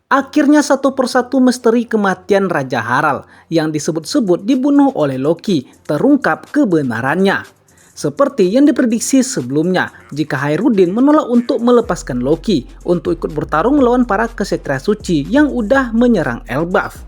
Akhirnya satu persatu misteri kematian Raja Harald yang disebut-sebut dibunuh oleh Loki terungkap kebenarannya. Seperti yang diprediksi sebelumnya, jika Hairudin menolak untuk melepaskan Loki untuk ikut bertarung melawan para kesatria suci yang udah menyerang Elbaf.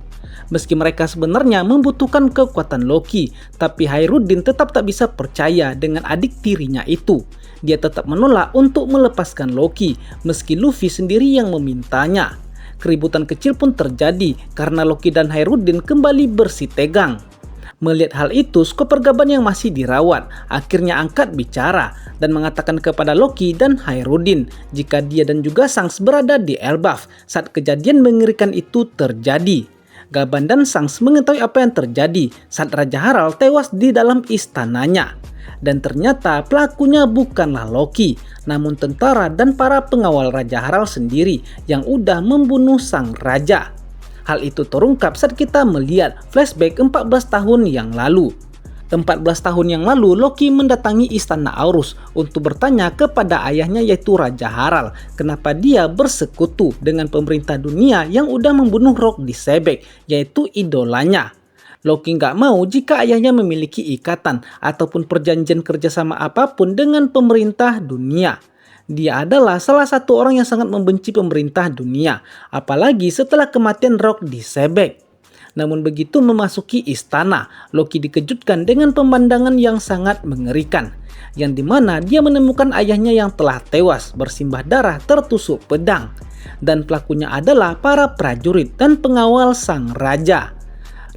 Meski mereka sebenarnya membutuhkan kekuatan Loki, tapi Hairudin tetap tak bisa percaya dengan adik tirinya itu. Dia tetap menolak untuk melepaskan Loki, meski Luffy sendiri yang memintanya. Keributan kecil pun terjadi karena Loki dan Hairudin kembali bersih tegang. Melihat hal itu, Chopper Gaban yang masih dirawat akhirnya angkat bicara dan mengatakan kepada Loki dan Hairudin jika dia dan juga Shanks berada di Elbaf saat kejadian mengerikan itu terjadi. Gaban dan Shanks mengetahui apa yang terjadi saat Raja Harald tewas di dalam istananya. Dan ternyata pelakunya bukanlah Loki, namun tentara dan para pengawal Raja Harald sendiri yang udah membunuh sang raja. Hal itu terungkap saat kita melihat flashback 14 tahun yang lalu. 14 tahun yang lalu Loki mendatangi istana Aurus untuk bertanya kepada ayahnya yaitu Raja Harald kenapa dia bersekutu dengan pemerintah dunia yang udah membunuh Rock di Sebek yaitu idolanya. Loki nggak mau jika ayahnya memiliki ikatan ataupun perjanjian kerjasama apapun dengan pemerintah dunia. Dia adalah salah satu orang yang sangat membenci pemerintah dunia, apalagi setelah kematian Rock di Sebek. Namun begitu memasuki istana, Loki dikejutkan dengan pemandangan yang sangat mengerikan, yang dimana dia menemukan ayahnya yang telah tewas bersimbah darah tertusuk pedang. Dan pelakunya adalah para prajurit dan pengawal sang raja.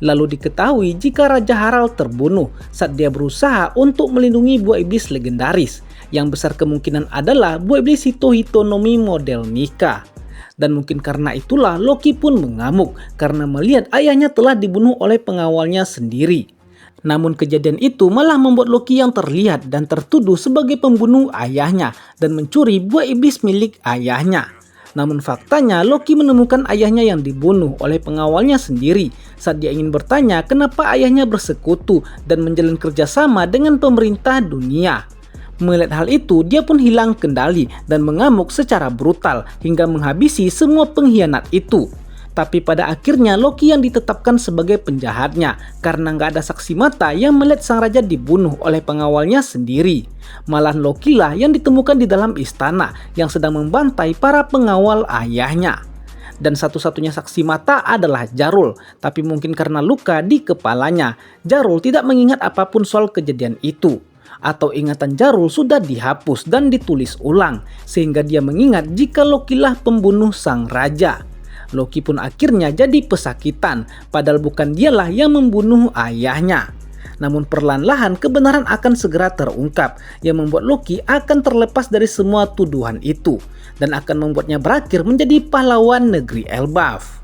Lalu diketahui jika Raja Harald terbunuh saat dia berusaha untuk melindungi buah iblis legendaris, yang besar kemungkinan adalah buah iblis Hito-Hitonomi model Nika. Dan mungkin karena itulah Loki pun mengamuk karena melihat ayahnya telah dibunuh oleh pengawalnya sendiri. Namun kejadian itu malah membuat Loki yang terlihat dan tertuduh sebagai pembunuh ayahnya dan mencuri buah iblis milik ayahnya. Namun faktanya Loki menemukan ayahnya yang dibunuh oleh pengawalnya sendiri saat dia ingin bertanya kenapa ayahnya bersekutu dan menjalin kerjasama dengan pemerintah dunia. Melihat hal itu, dia pun hilang kendali dan mengamuk secara brutal hingga menghabisi semua pengkhianat itu. Tapi pada akhirnya Loki yang ditetapkan sebagai penjahatnya karena nggak ada saksi mata yang melihat sang raja dibunuh oleh pengawalnya sendiri. Malah Loki lah yang ditemukan di dalam istana yang sedang membantai para pengawal ayahnya. Dan satu-satunya saksi mata adalah Jarul, tapi mungkin karena luka di kepalanya, Jarul tidak mengingat apapun soal kejadian itu. Atau ingatan Jarul sudah dihapus dan ditulis ulang, sehingga dia mengingat jika Loki lah pembunuh sang raja. Loki pun akhirnya jadi pesakitan, padahal bukan dialah yang membunuh ayahnya. Namun perlahan-lahan kebenaran akan segera terungkap, yang membuat Loki akan terlepas dari semua tuduhan itu, dan akan membuatnya berakhir menjadi pahlawan negeri Elbaf.